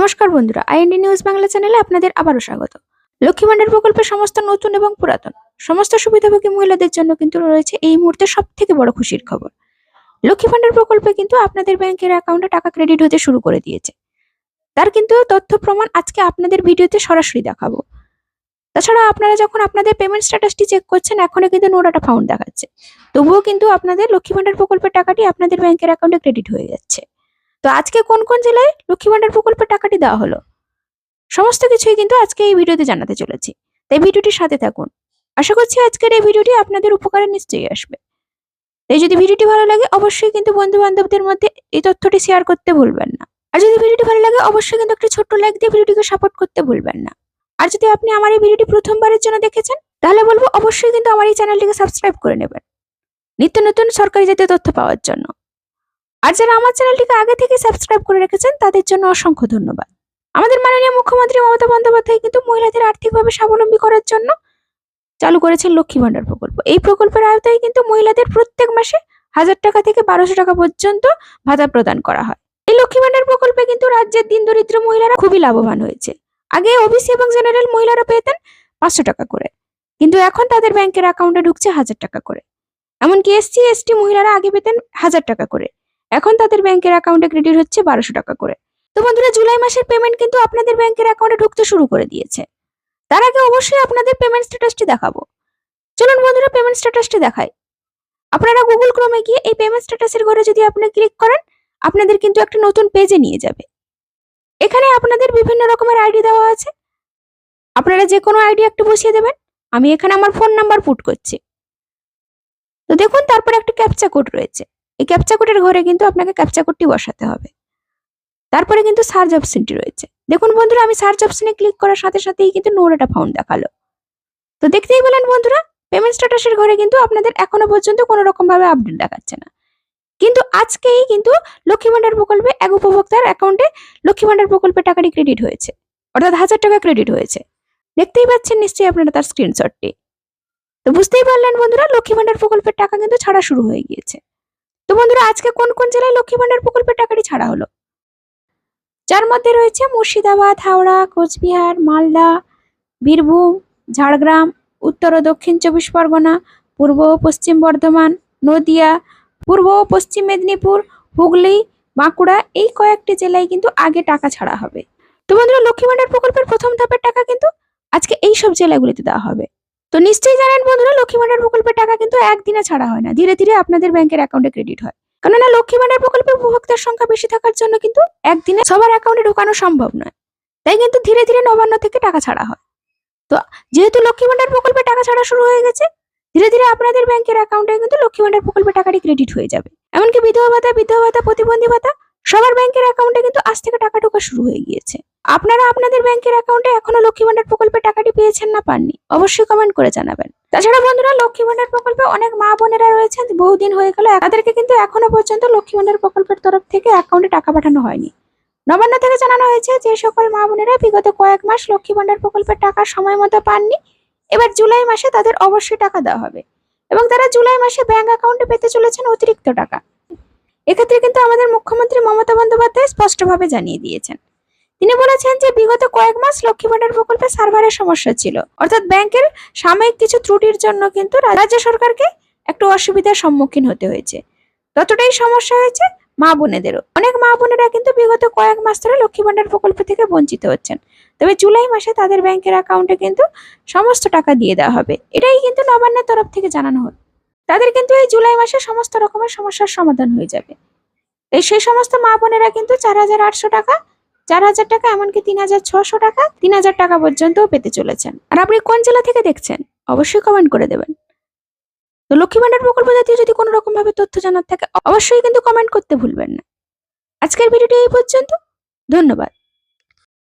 নমস্কার বন্ধুরা, IND news Bangla চ্যানেলে আপনাদের আবারও স্বাগত। লক্ষ্মী ভান্ডার প্রকল্পের সমস্ত নতুন এবং পুরাতন সমস্ত সুবিধাভোগী মহিলাদের জন্য কিন্তু রয়েছে এই মুহূর্তে সবথেকে বড় খুশির খবর। লক্ষ্মী ভান্ডার প্রকল্পে কিন্তু আপনাদের ব্যাংকের অ্যাকাউন্টে টাকা ক্রেডিট হতে শুরু করে দিয়েছে। তার কিন্তু তথ্য প্রমাণ আজকে আপনাদের ভিডিওতে সরাসরি দেখাবো। তাছাড়া আপনারা যখন আপনাদের পেমেন্ট স্ট্যাটাসটি চেক করছেন, এখনো কিন্তু নো ডাটা ফাউন্ড দেখাচ্ছে, তবুও কিন্তু আপনাদের লক্ষ্মী ভান্ডার প্রকল্পের টাকাটি আপনাদের ব্যাংকের অ্যাকাউন্টে ক্রেডিট হয়ে যাচ্ছে। তো আজকে কোন কোন জেলায় লক্ষ্মী ভান্ডার প্রকল্পের টাকাটি দেওয়া হলো, সমস্ত কিছুই কিন্তু আজকে এই ভিডিওতে জানাতে চলেছি, তাই ভিডিওটির সাথে থাকুন। আশা করছি আজকের এই ভিডিওটি আপনাদের উপকারে নিশ্চয়ই আসবে। তাই যদি ভিডিওটি ভালো লাগে অবশ্যই কিন্তু বন্ধু বান্ধবদের মধ্যে এই তথ্যটি শেয়ার করতে ভুলবেন না। আর যদি ভিডিওটি ভালো লাগে অবশ্যই কিন্তু একটা ছোট্ট লাইক দিয়ে ভিডিওটিকে সাপোর্ট করতে ভুলবেন না। আর যদি আপনি আমার এই ভিডিওটি প্রথমবারের জন্য দেখেছেন, তাহলে বলবো অবশ্যই কিন্তু আমার এই চ্যানেলটিকে সাবস্ক্রাইব করে নেবেন নিত্য নতুন সরকারি জাতীয় তথ্য পাওয়ার জন্য। আর যারা আমার চ্যানেলটিকে আগে থেকে সাবস্ক্রাইব করে রেখেছেন তাদের জন্য অসংখ্য ধন্যবাদ। আমাদের মাননীয় মুখ্যমন্ত্রী মমতা বন্দ্যোপাধ্যায় কিন্তু মহিলাদের আর্থিকভাবে স্বাবলম্বী করার জন্য চালু করেছেন লক্ষ্মী ভান্ডার প্রকল্প। এই প্রকল্পের আওতায় কিন্তু মহিলাদের প্রত্যেক মাসে 1000 টাকা থেকে 1200 টাকা পর্যন্ত ভাতা প্রদান করা হয়। এই লক্ষ্মী ভান্ডার প্রকল্পে কিন্তু রাজ্যের দিন দরিদ্র মহিলারা খুবই লাভবান হয়েছে। আগে ওবিসি এবং জেনারেল মহিলারা পেতেন 500 টাকা করে, কিন্তু এখন তাদের ব্যাংকের অ্যাকাউন্টে ঢুকছে 1000 টাকা করে। এমনকি এসসি এসটি মহিলারা আগে পেতেন 1000 টাকা করে, এখন তাদের ব্যাংকের অ্যাকাউন্টে ক্রেডিট হচ্ছে 1200 টাকা করে। তো বন্ধুরা, জুলাই মাসের পেমেন্ট কিন্তু আপনাদের ব্যাংকের অ্যাকাউন্টে ঢুকতে শুরু করে দিয়েছে। তার আগে অবশ্যই আপনাদের পেমেন্ট স্ট্যাটাসটি দেখাবো। চলুন বন্ধুরা, পেমেন্ট স্ট্যাটাসটি দেখাই। আপনারা গুগল ক্রোমে গিয়ে এই পেমেন্ট স্ট্যাটাসের ঘরে যদি আপনি ক্লিক করেন, আপনাদের কিন্তু একটা নতুন পেজে নিয়ে যাবে। এখানে আপনাদের বিভিন্ন রকমের আইডি দেওয়া আছে, আপনারা যে কোনো আইডি একটু বসিয়ে দেবেন। আমি এখানে আমার ফোন নাম্বার পুট করছি। তো দেখুন, তারপরে একটা ক্যাপচা কোড রয়েছে। এই ক্যাপচা কোডের ঘরে কিন্তু আপনাকে ক্যাপচা কোডটি বসাতে হবে। তারপরে কিন্তু সার্চ অপশনটি রয়েছে। দেখুন বন্ধুরা, আমি সার্চ অপশনে ক্লিক করার সাথে সাথেই কিন্তু নো ডাটা ফাউন্ড দেখালো। তো দেখতেই পেলেন বন্ধুরা, পেমেন্ট স্ট্যাটাসের ঘরে কিন্তু আপনাদের এখনো পর্যন্ত কোনো রকম ভাবে আপডেট দেখাচ্ছে না। কিন্তু আজকেই কিন্তু লক্ষ্মী ভান্ডার প্রকল্পে এক উপভোক্তার অ্যাকাউন্টে লক্ষ্মী ভান্ডার প্রকল্পের টাকাটি ক্রেডিট হয়েছে, অর্থাৎ 1000 টাকা ক্রেডিট হয়েছে। দেখতেই পাচ্ছেন নিশ্চয়ই আপনারা তার স্ক্রিনশটটি। তো বুঝতেই পারলেন বন্ধুরা, লক্ষ্মী ভান্ডার প্রকল্পের টাকা কিন্তু ছাড়া শুরু হয়ে গিয়েছে। তো বন্ধুরা, আজকে কোন কোন জেলায় লক্ষ্মী ভান্ডার প্রকল্পের টাকাটি ছাড়া হলো, যার মধ্যে রয়েছে মুর্শিদাবাদ, হাওড়া, কোচবিহার, মালদা, বীরভূম, ঝাড়গ্রাম, উত্তর ও দক্ষিণ 24 পরগনা, পূর্ব ও পশ্চিম বর্ধমান, নদিয়া, পূর্ব ও পশ্চিম মেদিনীপুর, হুগলি, বাঁকুড়া, এই কয়েকটি জেলায় কিন্তু আগে টাকা ছাড়া হবে। তো বন্ধুরা, লক্ষ্মী ভান্ডার প্রকল্পের প্রথম ধাপের টাকা কিন্তু আজকে এই সব জেলাগুলিতে দেওয়া হবে। তো নিশ্চয়ই জানেন বন্ধুরা, লক্ষ্মী ভান্ডার প্রকল্পের টাকা কিন্তু একদিনে ছাড়া হয় না, ধীরে ধীরে আপনাদের ব্যাংকের অ্যাকাউন্টে ক্রেডিট হয়। কেননা লক্ষ্মী ভান্ডার প্রকল্পের উপভোক্তার সংখ্যা বেশি থাকার জন্য কিন্তু একদিনে সবার অ্যাকাউন্টে ঢোকানো সম্ভব নয়, তাই কিন্তু ধীরে ধীরে নবান্ন থেকে টাকা ছাড়া হয়। তো যেহেতু লক্ষ্মী ভান্ডার প্রকল্পে টাকা ছাড়া শুরু হয়ে গেছে, ধীরে ধীরে আপনাদের ব্যাংকের অ্যাকাউন্টে কিন্তু লক্ষ্মী ভান্ডার প্রকল্পের টাকাটি ক্রেডিট হয়ে যাবে। এমনকি বিধবা ভাতা, প্রতিবন্ধী ভাতা সবার ব্যাংকের অ্যাকাউন্টে কিন্তু আজ থেকে টাকা ঢোকা শুরু হয়ে গিয়েছে। আপনারা আপনাদের ব্যাংকের অ্যাকাউন্টে এখনো লক্ষ্মী ভান্ডার প্রকল্পের টাকাটি পেয়েছেন না পাননি, অবশ্যই কমেন্ট করে জানাবেন। তাছাড়া বন্ধুরা, লক্ষ্মী ভান্ডার প্রকল্পে অনেক মা বোনেরা রয়েছেন, বহুদিন হয়ে গেল তাদেরকে কিন্তু এখনো পর্যন্ত লক্ষ্মী ভান্ডার প্রকল্পের তরফ থেকে অ্যাকাউন্টে টাকা পাঠানো হয়নি। নবান্ন থেকে জানানো হয়েছে যে সকল মা বোনেরা বিগত কয়েক মাস লক্ষ্মী ভান্ডার প্রকল্পের টাকা সময় মতো পাননি, এবার জুলাই মাসে তাদের অবশ্যই টাকা দেওয়া হবে এবং তারা জুলাই মাসে ব্যাংক অ্যাকাউন্টে পেতে চলেছেন অতিরিক্ত টাকা। এক্ষেত্রে কিন্তু আমাদের মুখ্যমন্ত্রী মমতা বন্দ্যোপাধ্যায় স্পষ্টভাবে জানিয়ে দিয়েছেন। তিনি বলেছেন যে বিগত কয়েক মাস লক্ষ্মী ভান্ডার প্রকল্পে সার্ভারের সমস্যা ছিল, অর্থাৎ ব্যাংকের সাময়িক কিছু ত্রুটির জন্য কিন্তু রাজ্য সরকারকে একটু অসুবিধার সম্মুখীন হতে হয়েছে। ততটাই সমস্যা হয়েছে মা বোনেদেরও। অনেক মা বোনেরা কিন্তু বিগত কয়েক মাস ধরে লক্ষ্মী ভান্ডার প্রকল্প থেকে বঞ্চিত হচ্ছেন, তবে জুলাই মাসে তাদের ব্যাংকের অ্যাকাউন্টে কিন্তু সমস্ত টাকা দিয়ে দেওয়া হবে। এটাই কিন্তু নবান্নের তরফ থেকে জানানো হলো। তাদের কিন্তু এই জুলাই মাসে সমস্ত রকমের সমস্যার সমাধান হয়ে যাবে। সেই সমস্ত মা বোনেরা কিন্তু 4800 টাকা, 4000 টাকা, এমনকি 3600 টাকা, 3000 টাকা পর্যন্তও পেতে চলেছেন। আর আপনি কোন জেলা থেকে দেখছেন অবশ্যই কমেন্ট করে দেবেন। তো লক্ষ্মী ভান্ডার প্রকল্প জাতীয় যদি কোনো রকম ভাবে তথ্য জানার থাকে অবশ্যই কিন্তু কমেন্ট করতে ভুলবেন না। আজকের ভিডিওটি এই পর্যন্ত, ধন্যবাদ।